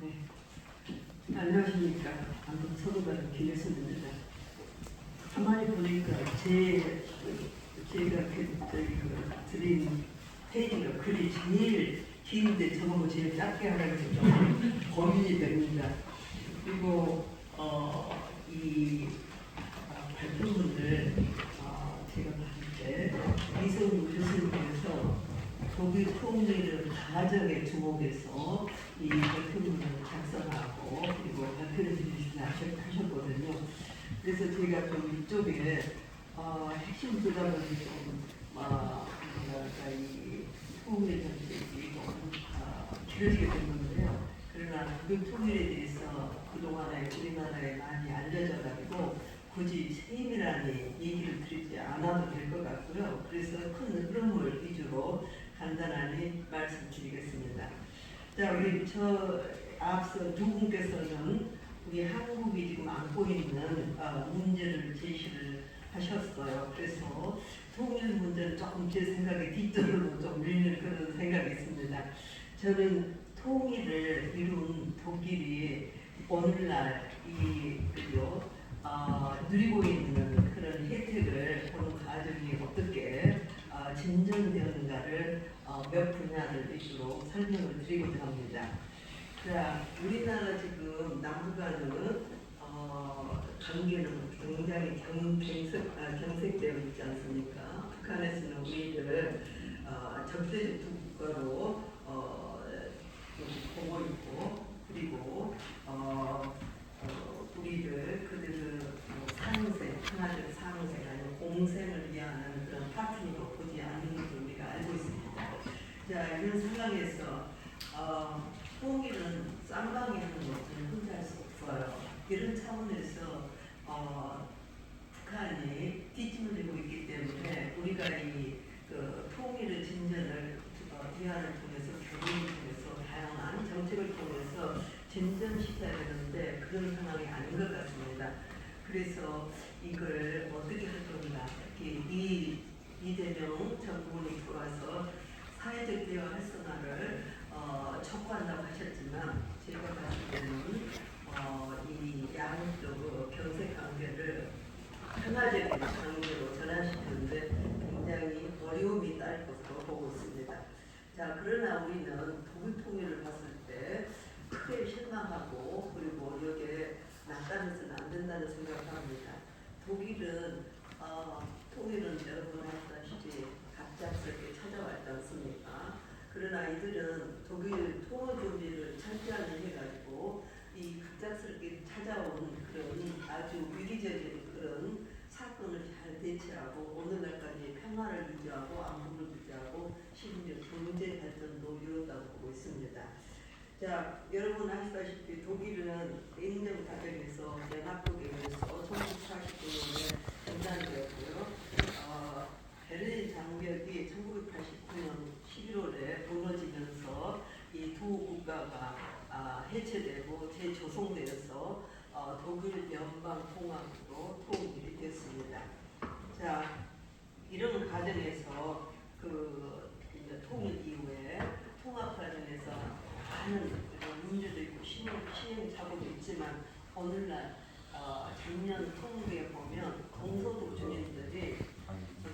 네. 안녕하십니까. 아무튼 서로가 김혜순입니다. 가만히 보니까 제가 드린 페이지가 글이 제일 긴데 저거 제일 짧게 하라고 해서 좀 고민이 됩니다. 그리고 이 발표문을 제가 봤을 때 이성우 교수님께서 독일 통일을 가정에 주목해서 이 발표문을 작성하고 그리고 발표를 하셨거든요. 그래서 제가 좀 이쪽에 핵심 부담을 좀 이 통일 정책이 좀 길어지게 된 건데요. 그러나 그 통일에 대해서 그동안에 우리나라에 많이 알려져 가지고 굳이 세밀하게 얘기를 드리지 않아도 될 것 같고요. 그래서 큰 흐름을 위주로 간단하게 말씀드리겠습니다. 자, 앞서 두 분께서는 우리 한국이 지금 안고 있는 문제를 제시를 하셨어요. 그래서 통일 문제는 조금 제 생각에 뒷전으로 좀 밀리는 그런 생각이 있습니다. 저는 통일을 이룬 독일이 오늘날 누리고 있는 그런 혜택을 보는 과정이 어떻게 진전되었는가를 몇 분야를 위주로 설명을 드리고자 합니다. 자, 우리나라 지금 남북 간은 관계는 굉장히 경색되어 있지 않습니까? 북한에서는 우리를 적대적 국가로 보고 있고, 그리고 그들은 하나적 상생 아니면 공생을 위한 그런 파트너로 보지 않는 것을 우리가 알고 있습니다. 자, 이런 상황에서 통일은 쌍방이 하는 것은 혼자 할 수 없어요. 이런 차원에서 북한이 뒷짐을 지고 있기 때문에 우리가 통일의 진전을 대화를 통해서 교류를 통해서 다양한 정책을 통해서 진전시켜야 되는데 그런 상황이 아닌 것 같습니다. 그래서 이걸 어떻게 할 건가, 특히 이재명 정부군이 들어와서 사회적 대화 활성화를 촉구한다고 하셨지만 제가 봤을 때는 이 양쪽 경색 관계를 하나적인 관계로 전환시키는데 굉장히 어려움이 딸 것으로 보고 있습니다. 자, 그러나 우리는 독일 통일을 봤을 때 크게 실망하고 그리고 여기에 낙담해서는 안 된다는 생각을 합니다. 독일은 통일은 여러분 아시다시피 갑작스럽게 찾아왔지 않습니까? 그러나 이들은 독일 통일 준비를 철저하게 해가지고 이 갑작스럽게 찾아온 그런 아주 위기적인 그런 사건을 잘 대처하고 오늘날까지 평화를 유지하고 안보를 유지하고 심지어 경제 발전도 이뤘다고 보고 있습니다. 자, 여러분 아시다시피 독일은 냉전 과정에서 연합국에 의해서 1949년에 분단되었고요. 베를린 장벽이 1989년 11월에 무너지면서 이 두 국가가 해체되고 재조성되어서 독일 연방통합으로 통일이 됐습니다. 자, 이런 과정에서 통일 이후에 통합 과정에서 많은 문제도 있고 시행착오도 있지만 오늘날 작년 통계에 보면 공소득 주민들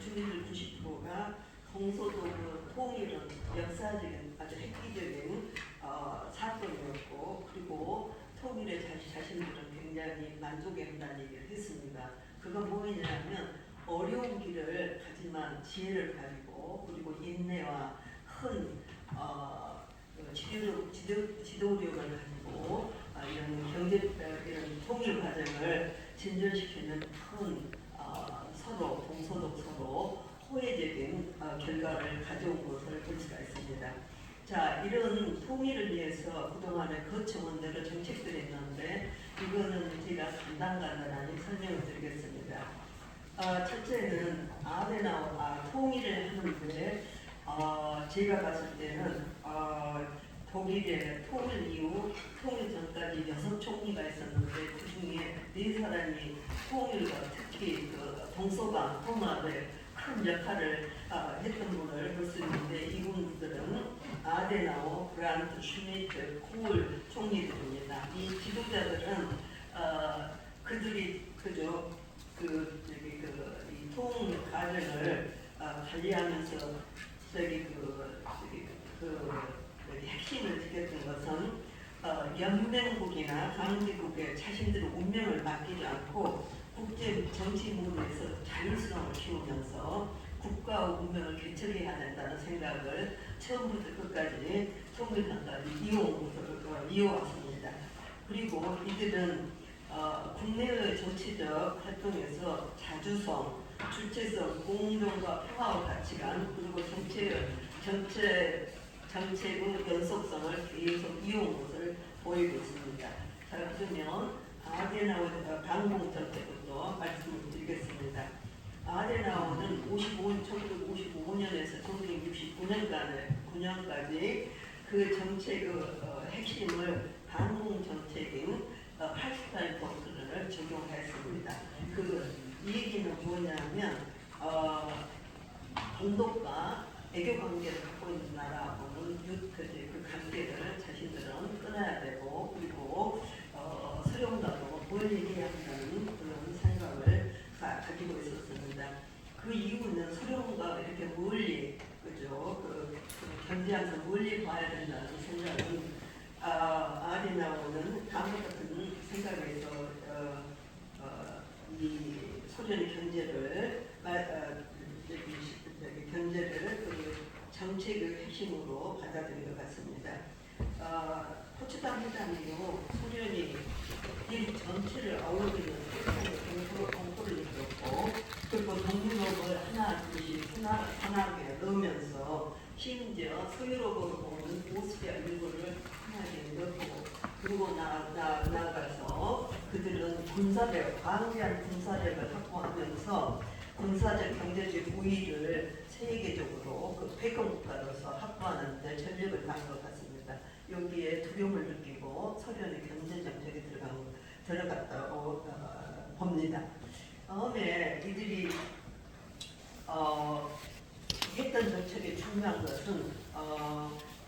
90%가 공소득 통일은 역사적인 아주 획기적인 사건이었고 그리고 통일에 자신들은 굉장히 만족한다는 얘기를 했습니다. 그건 뭐냐면 어려운 길을 가지만 지혜를 가지고 그리고 인내와 큰 지도력을 가지고 이런 통일 과정을 진전시키는 큰 동서독 서로 호혜적인 결과를 가져온 것을 볼 수가 있습니다. 자, 이런 통일을 위해서 그동안에 거쳐온 여러 정책들이 있는데 이거는 제가 간단하게 설명을 드리겠습니다. 첫째는 통일을 하는데 제가 봤을 때는 독일의 통일 이후 통일 전까지 6총리가 있었는데 그 중에 4사람이 통일과 특히 동서방 통합에 큰 역할을 했던 분을 볼 수 있는데 이분들은 아데나워, 브란트, 슈미트, 콜 총리들입니다. 이 지도자들은 그들이 이 통 과정을 관리하면서 핵심을 지켰던 것은 연맹국이나 강대국에 자신들의 운명을 맡기지 않고 국제 정치 무대에서 자율성을 키우면서 국가의 운명을 개척해야 된다는 생각을 처음부터 끝까지 통일당까지 이어왔습니다. 그리고 이들은 국내의 정치적 활동에서 자주성, 주체성, 공정과 평화의 가치관, 그리고 정책의 연속성을 계속 이어온 것을 보이고 있습니다. 자, 그러면 아데나워 방공 정책부터 말씀을 드리겠습니다. 아데나워는 1955년에서 1969년까지 그 정책의 핵심을 방공 정책인 팔스타인 독트린을 적용했습니다. 이 얘기는 뭐냐면 동독과 애교 관계를 갖고 있는 나라하고는 그 관계를 자신들은 끊어야 되고, 그리고 서령과도 멀리 해야 한다는 그런 생각을 가지고 있었습니다. 그 이유는 서령과 이렇게 멀리, 경제하면서 멀리 봐야 된다는 생각은 아데나워는 다음과 같은 생각에서 이 소련의 경제를 정책의 핵심으로 받아들인 것 같습니다. 포츠담 회담이요, 소련이 일 전체를 아우르는 공포를 이끌었고, 그리고 동유럽을 하나하게 넣으면서 심지어 서유럽으로 보는 오스트리아 일부를 하나하게 넣고, 그리고 나아가서 그들은 광대한 군사력을 확보하면서 군사적 경제적 우위를 세계적으로 그 패권 국가로서 확보하는 데 전력을 다한 것 같습니다. 여기에 두려움을 느끼고 소련의 경제 정책에 들어갔다고 봅니다. 다음에 이들이 했던 정책의 중요한 것은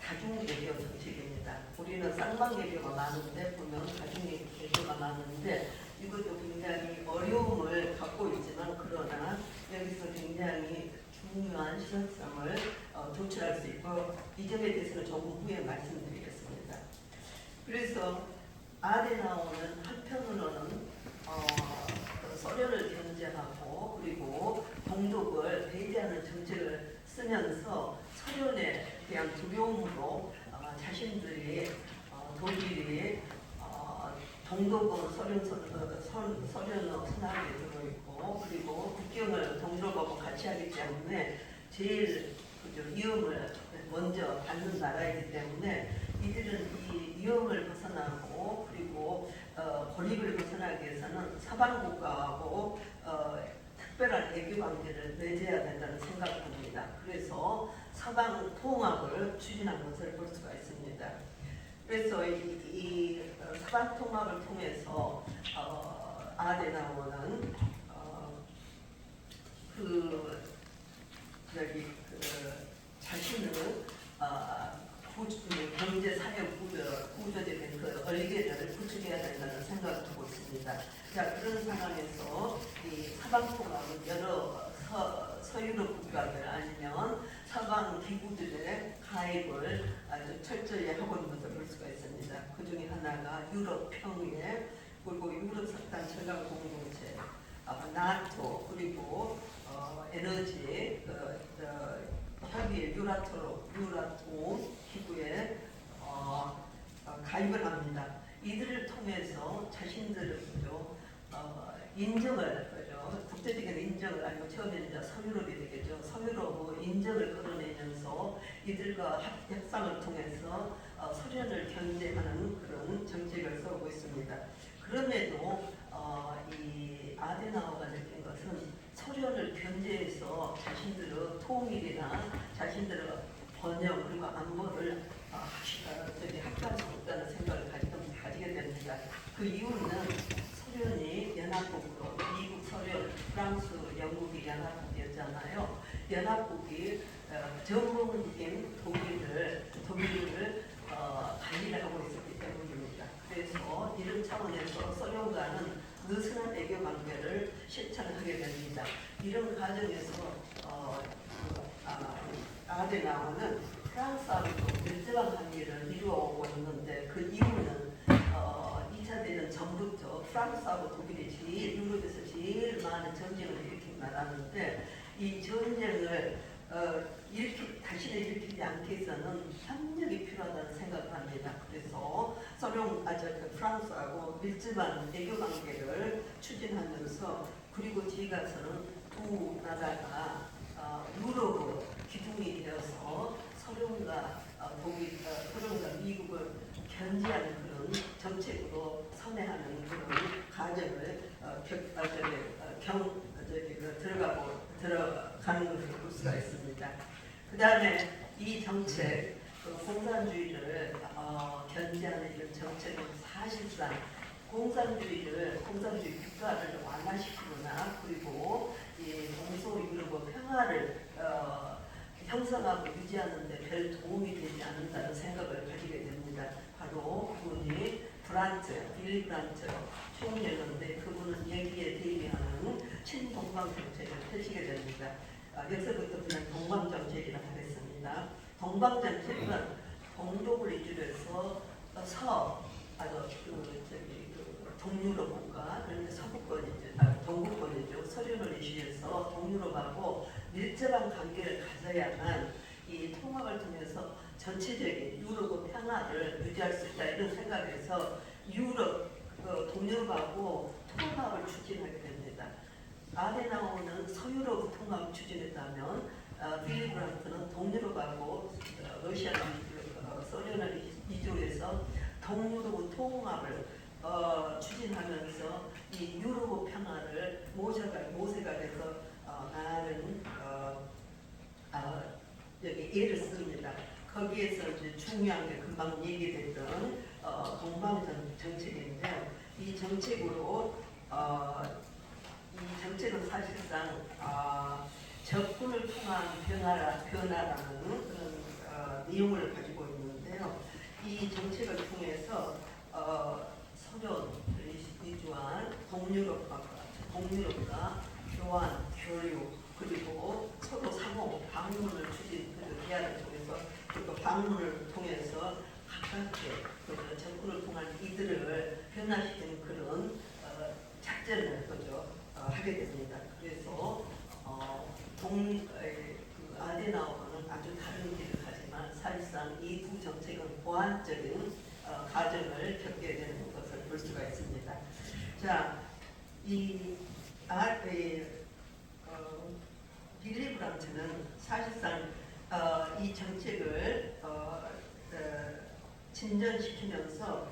다중외교 정책입니다. 우리는 쌍방외교가 많은데 보면 다중외교가 많은데 이것도 굉장히 어려움을 갖고 있지만, 그러나 여기서 굉장히 중요한 시사성을 도출할 수 있고, 이 점에 대해서는 조금 후에 말씀드리겠습니다. 그래서 아데나워는 한편으로는 소련을 견제하고 그리고 동독을 배제하는 정책을 쓰면서 소련에 대한 두려움으로 자신들이 독일이 동독은 소련으로 선하게 들어있고, 그리고 국경을 동독하고 같이 하기 때문에 제일 위험을 먼저 받는 나라이기 때문에 이들은 이 위험을 벗어나고 그리고 고립을 벗어나기 위해서는 서방 국가하고 특별한 애교 관계를 맺어야 된다는 생각을 합니다. 그래서 서방 통합을 추진한 것을 볼 수가 있습니다. 그래서 이 서방 통합을 통해서 아데나워는 자신의 경제 사회 구조적인 그 얼개를 구축해야 된다는 생각을 하고 있습니다. 자, 그런 상황에서 이 서방 통합은 여러 서유럽 국가들 아니면 서방 기구들의 가입을 아주 철저히 하고 있는 것을 볼 수가 있습니다. 그 중에 하나가 유럽 평화, 그리고 유럽 석탄 전략 공동체, 나토, 그리고 에너지 협의 유라톰 기구에 가입을 합니다. 이들을 통해서 자신들의 인정을 국제적인 인정을 아니고 처음에는 이제 서유럽이 되겠죠. 서유럽의 인정을 끌어내면서 이들과 협상을 통해서 소련을 견제하는 그런 정책을 세우고 있습니다. 그럼에도 이 아데나워가 느낀 것은 소련을 견제해서 자신들의 통일이나 자신들의 번영 그리고 안보를 합의할 수 없다는 생각을 가지게 됩니다. 그 이유는 소련이 연합국으로 미국, 소련, 프랑스, 영국이 연합국이었잖아요. 연합국이 전범국인 독일을 독일을 관리를 하고 있었기 때문입니다. 그래서 이런 차원에서 소련과는 느슨한 외교 관계를 실천하게 됩니다. 이런 과정에서 아데나우어는 프랑스하고 밀접한 관계를 이루어오고 있는데 그 이유는 2차 대전 전부터 프랑스하고 독일이 제일 유럽에서 제일 많은 전쟁을 일으킨 나라인데 이 전쟁을 다시는 일으키지 않기 위해서는 협력이 필요하다는 생각을 합니다. 그래서 프랑스하고 밀접한 외교 관계를 추진하면서 그리고 뒤에 가서는 두 나라가 유럽 기둥이 되어서 소련과 미국을 견제하는 그런 정책으로 선회하는 그런 과정을 들어가는 것을 볼 수가 있습니다. 그 다음에 이 정책, 공산주의를 견제하는 이런 정책은 사실상 공산주의 국가를 완화시키거나 그리고 이 동서유럽의 평화를 형성하고 유지하는 데 별 도움이 되지 않는다는 생각을 가지게 됩니다. 바로 그분이 빌리 브란트 총리였는데 그분은 여기에 대비하는 친동방 정책을 펼치게 됩니다. 여기서부터 그냥 동방 정책이라고 하겠습니다. 동방 정책은 동독을 위주로 해서 동유럽과 그런데 동구권이죠. 서련을 위시해서 동유럽하고 밀접한 관계를 가져야만 이 통합을 통해서 전체적인 유럽의 평화를 유지할 수 있다 이런 생각에서 동유럽하고 통합을 추진하게 됩니다. 아데나우어는 서유럽 통합을 추진했다면 빌리 브란트는 동유럽하고 러시아를 소련을 위주로 해서 동유럽 통합을 추진하면서 이 유럽 평화를 모세가 돼서 나는 여기 예를 씁니다. 거기에서 이제 중요한 게 금방 얘기됐던 동방 정책인데 이 정책은 사실상 접근을 통한 변화라는 그런 내용을 가지고 있는데요. 이 정책을 통해서 서로 위주한 동유럽과 교환, 교류 그리고 서로 상호 방문을 대화를 통해서 그리고 방문을 통해서 가깝게 접근을 통한 이들을 변화시키는 그런 작전을 하게 됩니다. 그래서 아데나우어는 아주 다른 길을 가지만 사실상 이 두 정책은 보완적인 과정을 겪게 되는 것을 볼 수가 있습니다. 자, 빌리 브란트는 사실상 이 정책을 진전시키면서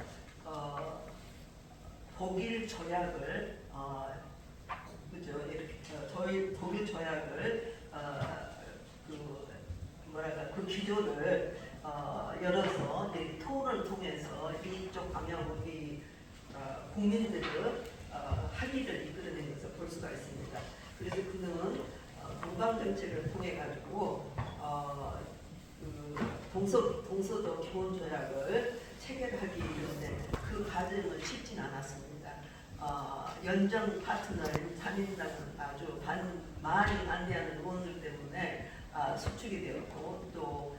독일 조약을 독일 조약을 그 기조를 열어서 토론을 통해서 이쪽 방향으로 국민들의 합의를 이끌어낸 것을 볼 수가 있습니다. 그래서 그는 동방 정책을 통해 가지고 동서도 기본 조약을 체결하기 위해 그 과정은 쉽진 않았습니다. 연정 파트너인 자민당은 아주 많이 반대하는 의원들 때문에 수축이 되었고 또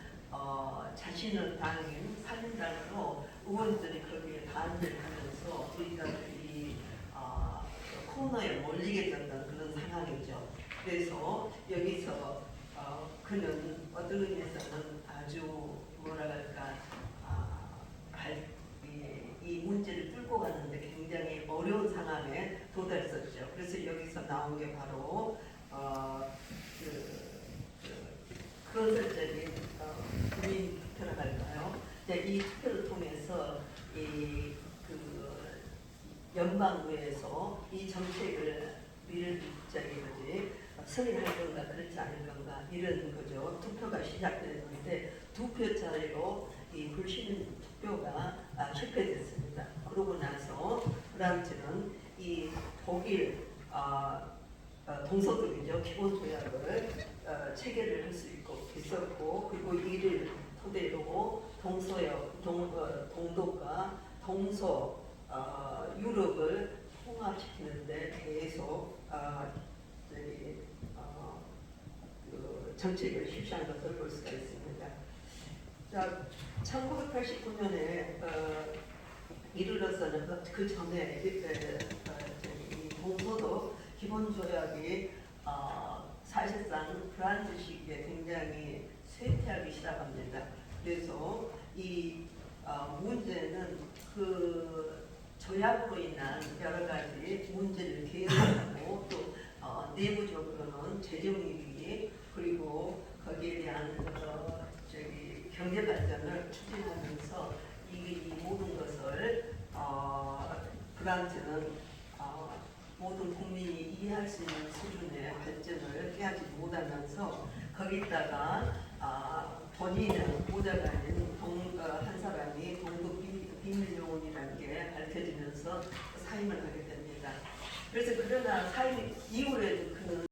자신의 당인 사민당으로 의원들이 거기에 반대를 하면서 우리들이 코너에 몰리게 됐던 그런 상황이죠. 그래서 여기서 그는 어떤 의미에서는 아주 이 문제를 뚫고 가는데 굉장히 어려운 상황에 도달했었죠. 그래서 여기서 나온 게 바로 건설적인 국민 투표라고 할까요? 이 투표를 통해서 연방의회에서 이 정책을 승인할 건가 그렇지 않을 건가 이런 거죠. 투표가 시작되는데 두 표 차이로 이 불신 투표가 실패됐습니다. 그러고 나서 브란트는 이 독일 동서독이죠. 기본 조약을 체결을 할 수 있었고 그리고 이를 토대로 동독과 동서 유럽을 통합시키는데 계속 그 정책을 실시한 것을 볼 수가 있습니다. 자, 1989년에 이르러서는 그 전에 동서도 기본조약이 사실상 프란스식에 굉장히 쇠퇴하기 시작합니다. 그래서 이 문제는 그 조약으로 인한 여러 가지 문제를 개선하고 또 내부적으로는 재정위기 그리고 거기에 대한 경제 발전을 추진하면서 이 모든 것을 프랑스는 모든 국민이 이해할 수 있는 수준의 발전을 해하지 못하면서 거기다가 본인은 모자가 아닌 한 사람이 동독 비밀요원이라는 게 밝혀지면서 사임을 하게 됩니다. 그래서 그러나 사임 이후에도 그는